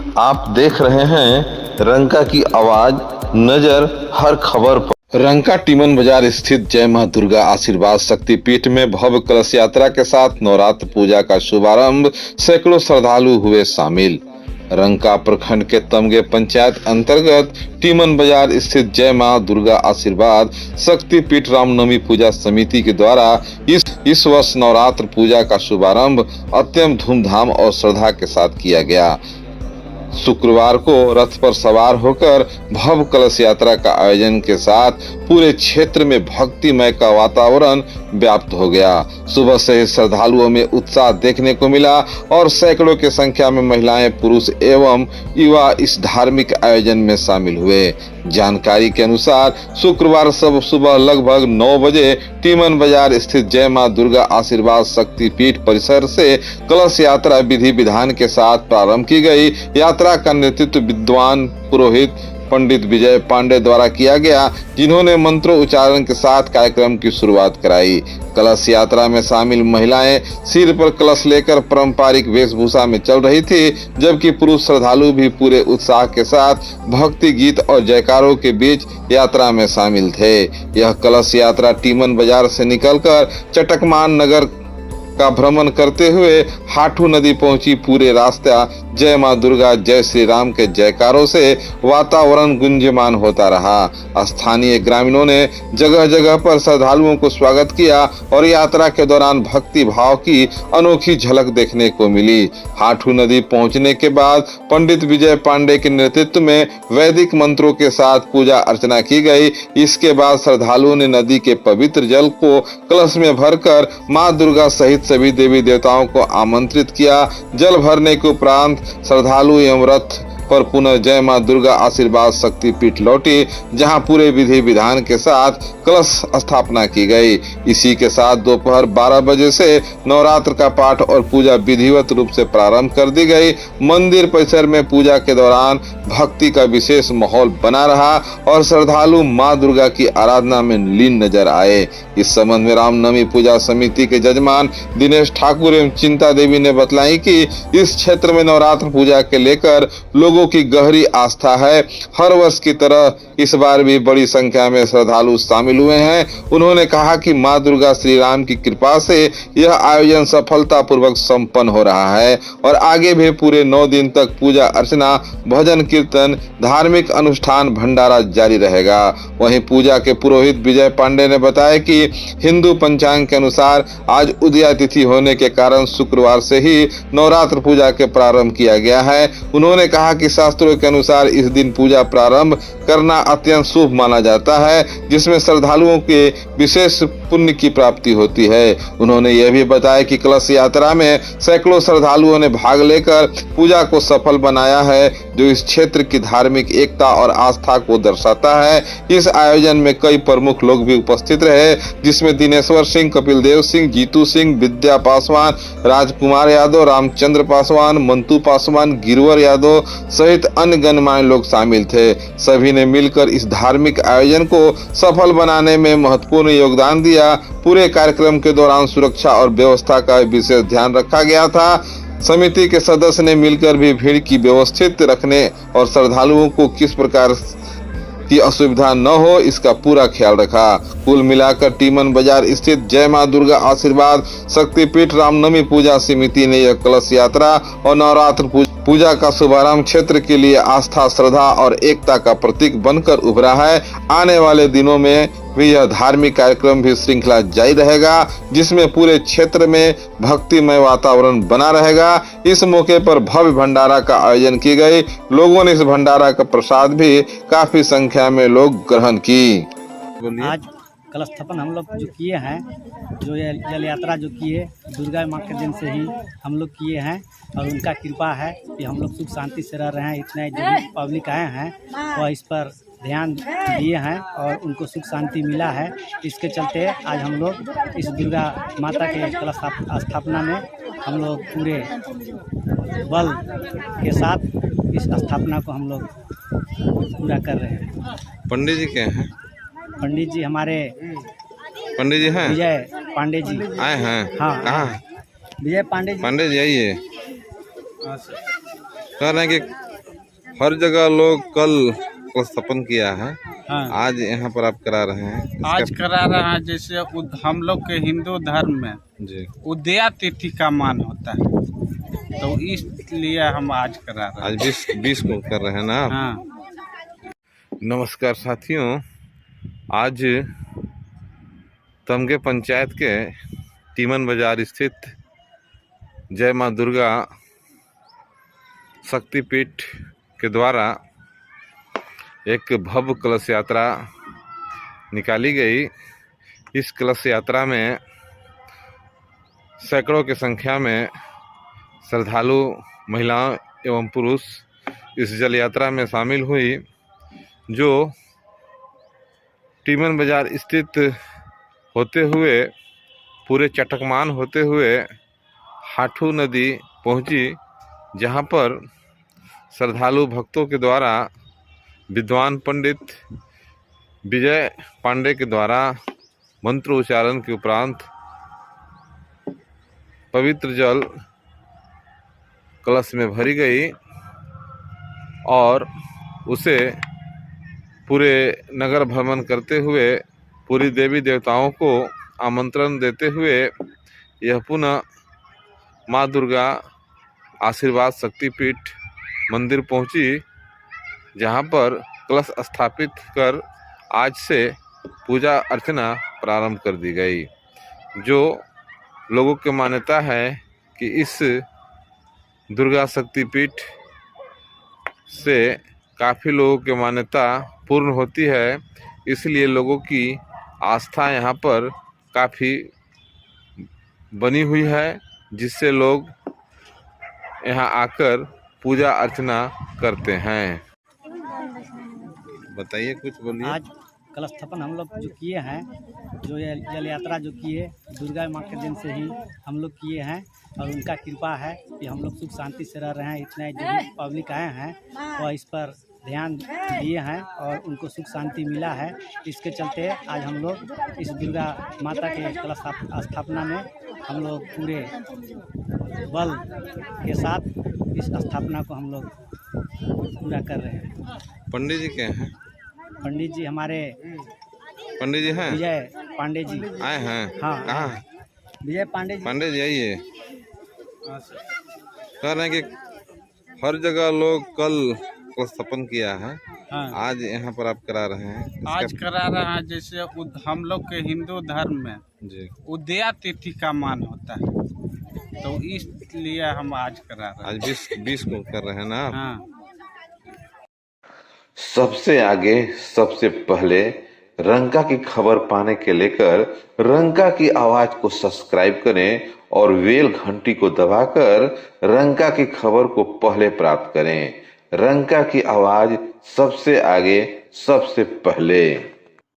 आप देख रहे हैं रंका की आवाज, नजर हर खबर पर। रंका टीमन बाजार स्थित जय मां दुर्गा आशीर्वाद शक्तिपीठ में भव्य कलश यात्रा के साथ नवरात्र पूजा का शुभारंभ। सैकड़ों श्रद्धालु हुए शामिल। रंका प्रखंड के तमगे पंचायत अंतर्गत टीमन बाजार स्थित जय मां दुर्गा आशीर्वाद शक्तिपीठ रामनवमी पूजा समिति के द्वारा इस वर्ष नवरात्र पूजा का शुभारंभ अत्यंत धूमधाम और श्रद्धा के साथ किया गया। शुक्रवार को रथ पर सवार होकर भव्य कलश यात्रा का आयोजन के साथ पूरे क्षेत्र में भक्तिमय का वातावरण व्याप्त हो गया। सुबह से ही श्रद्धालुओं में उत्साह देखने को मिला और सैकड़ों की संख्या में महिलाएं, पुरुष एवं युवा इस धार्मिक आयोजन में शामिल हुए। जानकारी के अनुसार शुक्रवार सुबह लगभग 9 बजे टीमन बाजार स्थित जय मां दुर्गा आशीर्वाद शक्तिपीठ परिसर से कलश यात्रा विधि विधान के साथ प्रारंभ की गई। यात्रा का नेतृत्व विद्वान पुरोहित पंडित विजय पांडे द्वारा किया गया, जिन्होंने मंत्रों उच्चारण के साथ कार्यक्रम की शुरुआत कराई। कलश यात्रा में शामिल महिलाएं सिर पर कलश लेकर पारंपरिक वेशभूषा में चल रही थी, जबकि पुरुष श्रद्धालु भी पूरे उत्साह के साथ भक्ति गीत और जयकारों के बीच यात्रा में शामिल थे। यह कलश यात्रा टीमन बाजार से निकलकर चटकमान नगर का भ्रमण करते हुए हाटू नदी पहुंची। पूरे रास्ता जय मां दुर्गा जय श्री राम के जयकारों से वातावरण गुंजमान होता रहा। स्थानीय ग्रामीणों ने जगह जगह पर श्रद्धालुओं को स्वागत किया और यात्रा के दौरान भक्ति भाव की अनोखी झलक देखने को मिली। हाटू नदी पहुंचने के बाद पंडित विजय पांडे के नेतृत्व में वैदिक मंत्रों के साथ पूजा अर्चना की गई। इसके बाद श्रद्धालुओं ने नदी के पवित्र जल को कलश में भरकर मां दुर्गा सहित सभी देवी देवताओं को आमंत्रित किया। जल भरने के उपरांत श्रद्धालु एवं रथ पर पुनः जय मां दुर्गा आशीर्वाद शक्तिपीठ लौटी, जहां पूरे विधि विधान के साथ कलश स्थापना की गई। इसी के साथ दोपहर 12 बजे से नवरात्र का पाठ और पूजा विधिवत रूप से प्रारंभ कर दी गई। मंदिर परिसर में पूजा के दौरान भक्ति का विशेष माहौल बना रहा और श्रद्धालु मां दुर्गा की आराधना में लीन नजर आए। इस संबंध में रामनवमी पूजा समिति के जजमान दिनेश ठाकुर एवं चिंता देवी ने बतलाई कि इस क्षेत्र में नवरात्र पूजा के लेकर लोगों की गहरी आस्था है। हर वर्ष की तरह इस बार भी बड़ी संख्या में श्रद्धालु शामिल हुए हैं। उन्होंने कहा कि मां दुर्गा श्री राम की कृपा से यह आयोजन सफलतापूर्वक संपन्न हो रहा है और आगे भी पूरे 9 दिन तक पूजा अर्चना, भजन कीर्तन, धार्मिक अनुष्ठान, भंडारा जारी रहेगा। वहीं पूजा के पुरोहित विजय पांडे ने बताया कि हिंदू पंचांग के अनुसार आज उदया तिथि होने के कारण शुक्रवार से ही नवरात्र पूजा के प्रारंभ किया गया है। उन्होंने कहा कि शास्त्रों के अनुसार इस दिन पूजा प्रारंभ करना अत्यंत शुभ माना जाता है, जिसमें श्रद्धालुओं के विशेष पुण्य की प्राप्ति होती है। उन्होंने यह भी बताया कि कलश यात्रा में सैकड़ों श्रद्धालुओं ने भाग लेकर पूजा को सफल बनाया है, जो इस क्षेत्र की धार्मिक एकता और आस्था को दर्शाता है। इस आयोजन में कई प्रमुख लोग भी उपस्थित रहे, जिसमें दिनेश्वर सिंह, कपिल देव सिंह, जीतू सिंह, विद्या पासवान, राजकुमार यादव, रामचंद्र पासवान, मंतू पासवान, गिरवर यादव सहित अन्य गणमान्य लोग शामिल थे। सभी ने मिलकर इस धार्मिक आयोजन को सफल बनाने में महत्वपूर्ण योगदान दिया। पूरे कार्यक्रम के दौरान सुरक्षा और व्यवस्था का विशेष ध्यान रखा गया था। समिति के सदस्य ने मिलकर भी भीड़ की व्यवस्थित रखने और श्रद्धालुओं को किस प्रकार की असुविधा न हो, इसका पूरा ख्याल रखा। कुल मिलाकर टीमन बाजार स्थित जय मां दुर्गा आशीर्वाद शक्तिपीठ रामनवमी पूजा समिति ने यह कलश यात्रा और नवरात्र पूजा का शुभारंभ क्षेत्र के लिए आस्था, श्रद्धा और एकता का प्रतीक बनकर उभरा है। आने वाले दिनों में भी यह धार्मिक कार्यक्रम भी श्रृंखला जारी रहेगा, जिसमें पूरे क्षेत्र में भक्तिमय वातावरण बना रहेगा। इस मौके पर भव्य भंडारा का आयोजन की गई। लोगों ने इस भंडारा का प्रसाद भी काफी संख्या में लोग ग्रहण की। आज कलश स्थापन हम लोग जो किए हैं, जो ये जल यात्रा जो किए दुर्गा माँ के दिन से ही हम लोग किए हैं और उनका कृपा है कि हम लोग सुख शांति से रह रहे हैं। इतने जो भी पब्लिक आए हैं वह इस पर ध्यान दिए हैं और उनको सुख शांति मिला है। इसके चलते आज हम लोग इस दुर्गा माता के कलश स्थापना में हम लोग पूरे बल के साथ इस स्थापना को हम लोग पूरा कर रहे हैं। पंडित जी क्या हैं? पंडित जी हमारे पंडित जी हैं, विजय पांडे जी आए हैं। हाँ, कहाँ? विजय पांडे जी। पांडे जी आइए। कह रहे हैं कि हर जगह लोग कल स्थापन किया है, हाँ। आज यहाँ पर आप करा रहे हैं। आज करा रहे हैं। जैसे हम लोग के हिंदू धर्म में जी उदया तिथि का मान होता है, तो इसलिए हम आज करा रहे हैं। आज 20 को कर रहे हैं ना आप? हाँ। नमस्कार साथियों, आज तमगे पंचायत के टीमन बाजार स्थित जय मां दुर्गा शक्तिपीठ के द्वारा एक भव्य कलश यात्रा निकाली गई। इस कलश यात्रा में सैकड़ों की संख्या में श्रद्धालु महिलाएं एवं पुरुष इस जल यात्रा में शामिल हुई, जो टीमन बाजार स्थित होते हुए पूरे चटकमान होते हुए हाठू नदी पहुंची, जहां पर श्रद्धालु भक्तों के द्वारा विद्वान पंडित विजय पांडे के द्वारा मंत्र उच्चारण के उपरांत पवित्र जल कलश में भरी गई और उसे पूरे नगर भ्रमण करते हुए पूरी देवी देवताओं को आमंत्रण देते हुए यह पुनः माँ दुर्गा आशीर्वाद शक्तिपीठ मंदिर पहुंची, जहां पर कलश स्थापित कर आज से पूजा अर्चना प्रारंभ कर दी गई। जो लोगों की मान्यता है कि इस दुर्गा शक्तिपीठ से काफ़ी लोगों की मान्यता पूर्ण होती है, इसलिए लोगों की आस्था यहाँ पर काफ़ी बनी हुई है, जिससे लोग यहाँ आकर पूजा अर्चना करते हैं। बताइए, कुछ बोलिए। आज कलश स्थापन हम लोग जो किए हैं, जो ये जल यात्रा जो किए दुर्गा माँ के दिन से ही हम लोग किए हैं, और उनका कृपा है कि हम लोग सुख शांति से रह रहे हैं। इतने जो भी पब्लिक आए हैं वह इस पर ध्यान दिए हैं और उनको सुख शांति मिला है। इसके चलते आज हम लोग इस दुर्गा माता के कलश स्थापना में हम लोग पूरे बल के साथ इस स्थापना को हम लोग पूरा कर रहे हैं। पंडित जी क्या हैं? पंडित जी हमारे पंडित जी हैं? विजय पांडे जी आए हैं? हाँ, कहाँ? विजय पांडे जी। पांडे जी आइए। कह रहे हैं कि हर जगह लोग कल स्थापन किया है, हाँ। आज यहाँ पर आप करा रहे हैं। आज करा रहे हैं। जैसे हम लोग के हिंदू धर्म में जी उदया तिथि का मान होता है, तो इसलिए हम आज करा रहे हैं। आज 20 को कर रहे हैं ना आप? हाँ। सबसे आगे सबसे पहले रंका की खबर पाने के लेकर रंका की आवाज को सब्सक्राइब करें और बेल घंटी को दबाकर रंका की खबर को पहले प्राप्त करें। रंका की आवाज सबसे आगे सबसे पहले।